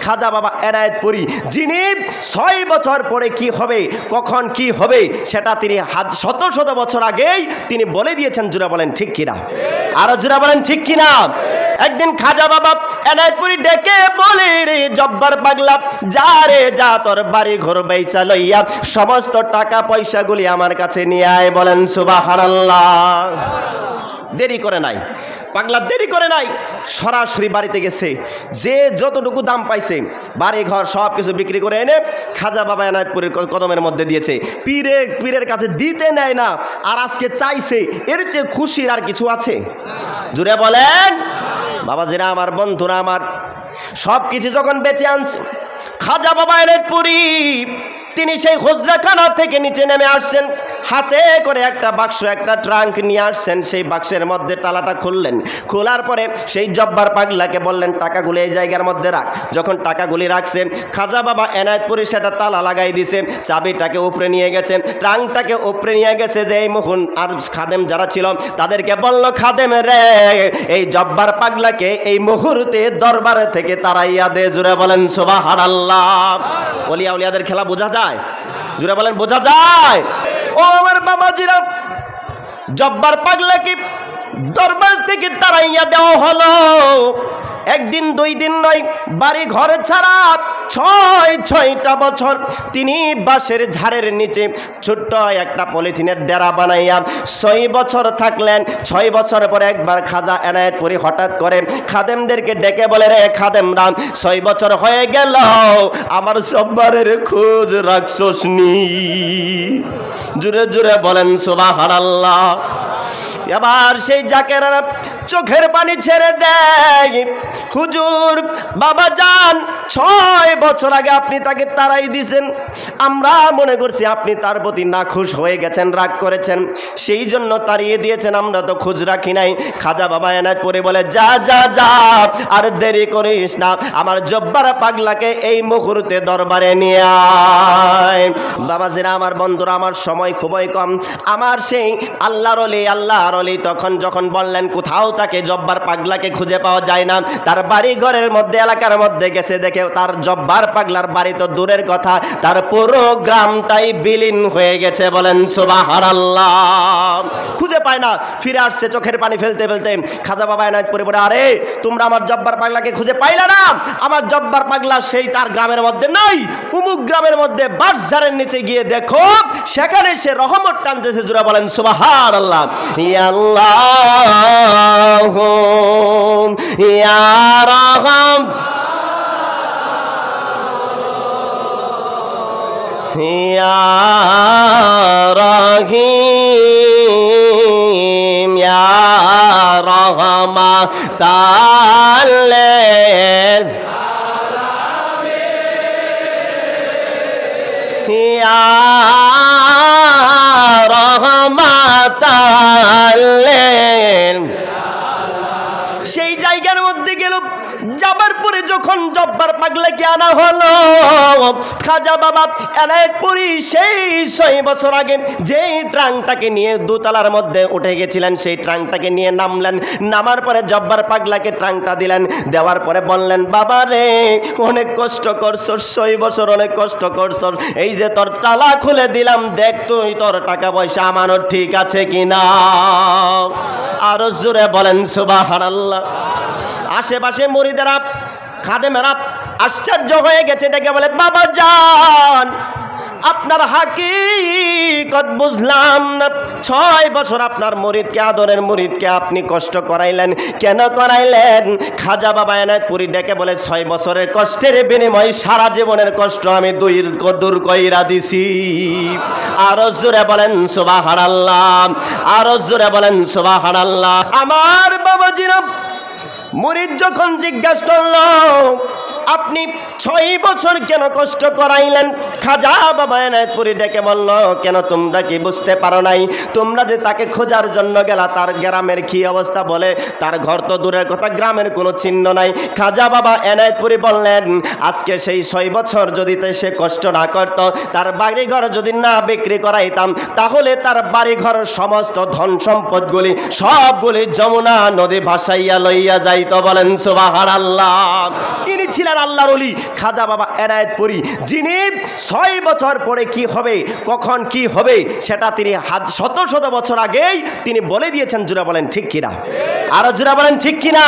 খাজা বাবা এনায়েতপুরী, যিনি 6 বছর পরে কি হবে, কখন কি হবে সেটা তিনি শত শত বছর আগেই তিনি বলে দিয়েছেন। জোরে বলেন ঠিক কিনা? আরো জোরে বলেন ঠিক কিনা? একদিন খাজা বাবা এনায়েতপুরী ডেকে বলে, রে জব্বার পাগলা, যা রে যা, তোর বাড়ি ঘর বেচা লইয়া সমস্ত টাকা পয়সাগুলি আমার কাছে নিয়ে আয়। বলেন সুবহানাল্লাহ। দেরি করে নাই পাগলা, দেরি করে নাই, সরাসরি বাড়িতে গেছে। যে যতটুকু দাম পাইছে বাড়ি ঘর সব কিছু বিক্রি করে এনে খাজা বাবা এনায়েতপুরের কদমের মধ্যে দিয়েছে। পীরের কাছে দিতে নেয় না, আর আজকে চাইছে। এর চেয়ে খুশির আর কিছু আছে? জুড়ে বলেন। বাবাজিরা আমার, বন্ধুরা আমার, সব কিছু যখন বেঁচে আনছে খাজা বাবা এনায়েতপুরী, তিনি সেই হুজরাখানা থেকে নিচে নেমে আসছেন। হাতে করে একটা বাক্স, একটা ট্রাঙ্ক নিয়ে আসছেন। সেই বাক্সের মধ্যে তালাটা খুললেন। খোলার পরে সেই জব্বার পাগলাকে বললেন, টাকাগুলি এই জায়গার মধ্যে রাখ। যখন টাকাগুলি রাখছে, খাজা বাবা এনায়েতপুরী সেটা তালা লাগাই দিছে। চাবিটাকে উপরে নিয়ে গেছে, ট্রাঙ্কটাকে উপরে নিয়ে গেছে। যে এই মোহন আর খাদেম যারা ছিল তাদেরকে বলল, খাদেম রে, এই জব্বার পাগলাকে এই মুহূর্তে দরবার থেকে তাড়াইয়া দে। জোরে বলেন সুবহানাল্লাহ। ওলিয়া উলিয়াদের খেলা বোঝা যায়? জোরে বলেন বোঝা যায়? ও আমার বাবাজিরা, জব্বার পাগলাকে দরবার থেকে তাড়াইয়া দেওয়া হলো। একদিন দুই দিন নয়, বাড়ি ঘর ছাড়া 6টা বছর তিনি বাঁশের ঝাড়ের নিচে ছোট্ট একটা পলিথিনের ডেরা বানাইয়া 6 বছর থাকলেন। 6 বছর পরে একবার খাজা এনায়েতপুরী হঠাৎ করে খাদেমদেরকে ডেকে বলে, রে খাদেমরা, 6 বছর হয়ে গেল, আমার জব্বারের খোঁজ রাখছস নি? জুড়ে জুড়ে বলেন সুবহানাল্লাহ। এবার সেই জাকেরারা চোখের পানি ছেড়ে দেয়, হুজুর বাবা যান, 6 বছর আগে আপনি তাকে তাড়াই দিয়েছেন। আমরা মনে করছি আপনি তার প্রতি নাখুশ হয়ে গেছেন, রাগ করেছেন, সেই জন্য তাড়িয়ে দিয়েছেন। আমরা তো খোঁজ রাখি নাই। খাজা বাবা এনায়েতপুরী বলে, যা যা যা, আর দেরি করিস না, আমার জব্বার পাগলাকে এই মুহূর্তে দরবারে নিয়ে আয়। বাবাজিরা আমার, বন্ধুরা আমার, সময় খুবই কম। আমার সেই আল্লাহর ওলি তখন যখন বললেন কোথাও তাকে জব্বার পাগলাকে খুঁজে পাওয়া যায় না, তার বাড়ি ঘরের মধ্যে, এলাকার মধ্যে গেছে, দেখে তার জব্বার পাগলার বাড়ি তো দূরের কথা, তার পুরো গ্রামটাই বিলীন হয়ে গেছে। বলেন সুবহানাল্লাহ। খুঁজে পায় না, ফিরে আসছে চোখের পানি ফেলতে ফেলতে। খাজা বাবা এনায়েতপুরী বলে, আরে তোমরা আমার জব্বার পাগলাকে খুঁজে পাইলে না? আমার জব্বার পাগলা সেই তার গ্রামের মধ্যে নাই, উমুক গ্রামের মধ্যে বাঁশঝাড়ের নিচে গিয়ে দেখো, সেখানে সে রহমত টানতেছে। জোরে বলেন সুবহানাল্লাহ। ইয়া আল্লাহ ইয়া রাহম ইয়া রহিম ইয়া রহমাতাল লিল ইয়া রহমাতাল লিল। সেই জায়গার মধ্যে গেল, যাবার পরে যখন জব্বার পাগলাকে আনা হলো, খাজা বাবা এনায়েতপুরী সেই 6 বছর আগে যেই ট্রাঙ্কটাকে নিয়ে দোতলার মধ্যে উঠে গেছিলেন, সেই ট্রাঙ্কটাকে নিয়ে নামলেন। নামার পরে জব্বার পাগলাকে ট্রাঙ্কটা দিলেন। দেওয়ার পরে বললেন, বাবা রে, অনেক কষ্ট করছস, 6 বছর অনেক কষ্ট করছস, এই যে তোর তালা খুলে দিলাম, দেখ তুই তোর টাকা পয়সা আমানত ঠিক আছে কিনা। আরো জোরে বলেন সুবহানাল্লাহ। আশেপাশে মুরিদেরা, খাদেমেরা আশ্চর্য হয়ে গেছে, ডেকে বলে, বাবা যান, আপনার হাকিকত বুঝলাম না। 6 বছর আপনার মুরিদকে, আদরের মুরিদকে আপনি কষ্ট করাইলেন, কেন করাইলেন? খাজা বাবা এনায়েতপুরী ডেকে বলে, 6 বছরের কষ্টের বিনিময়ে সারা জীবনের কষ্ট আমি দূর কইরা দিছি। আরো জোরে বলেন সুবহানাল্লাহ, আরো জোরে বলেন সুবহানাল্লাহ। আমার বাবাজিরা, মুরিদ যখন জিজ্ঞাসা করলো, আপনি 6 বছর কেন কষ্ট করাইলেন? খাজা বাবা এনায়েতপুরী ডেকে বলল, কেন তোমরা কি বুঝতে পারো নাই? তোমরা যে তাকে খোঁজার জন্য গেলা, তার গ্রামের কি অবস্থা, বলে তার ঘর তো দূরের কথা, গ্রামের কোনো চিহ্ন নাই। খাজা বাবা এনায়েতপুরী বললেন, আজকে সেই 6 বছর যদি সে কষ্ট না করত, তার বাড়িঘর যদি না বিক্রি করাইতাম, তাহলে তার বাড়িঘর সমস্ত ধন সম্পদগুলি সবগুলি যমুনা নদী ভাসাইয়া লইয়া যাইত। বলেন সুবহানাল্লাহ। ইনি ছিলেন একজন আল্লাহর ওলি খাজা বাবা এনায়েতপুরী, যিনি 6 বছর পরে কি হবে, কখন কি হবে সেটা তিনি শত শত বছর আগেই তিনি বলে দিয়েছেন। জোরে বলেন ঠিক কিনা, আরো জোরে বলেন ঠিক কিনা।